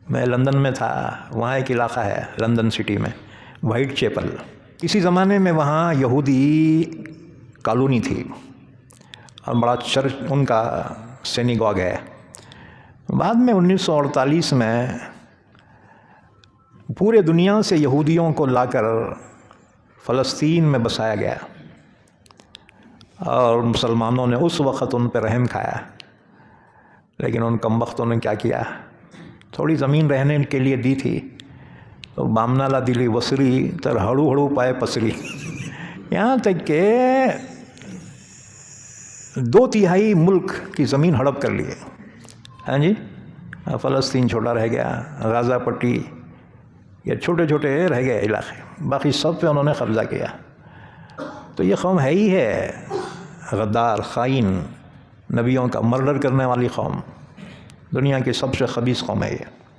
मैं लंदन में था, वहाँ एक इलाक़ा है लंदन सिटी में, वाइट चैपल। किसी ज़माने में वहाँ यहूदी कॉलोनी थी और बड़ा चर्च उनका सिनेगॉग है। बाद में 1948 में पूरे दुनिया से यहूदियों को लाकर फ़लस्तीन में बसाया गया और मुसलमानों ने उस वक़्त उन पर रहम खाया। लेकिन उन कमबख्तों ने क्या किया, थोड़ी ज़मीन रहने के लिए दी थी तो बामनाला दिली वसरी तर हड़ू हड़ू पाए पसरी, यहाँ तक के 2/3 मुल्क की ज़मीन हड़प कर लिए। हाँ जी, फ़लस्तीन छोटा रह गया, गाज़ा पट्टी ये छोटे छोटे रह गए इलाके, बाकी सब पे उन्होंने कब्ज़ा किया। तो ये कौम है ही है गद्दार, ख़ाइन, नबियों का मर्डर करने वाली कौम, दुनिया की सबसे खबीस कौम है ये।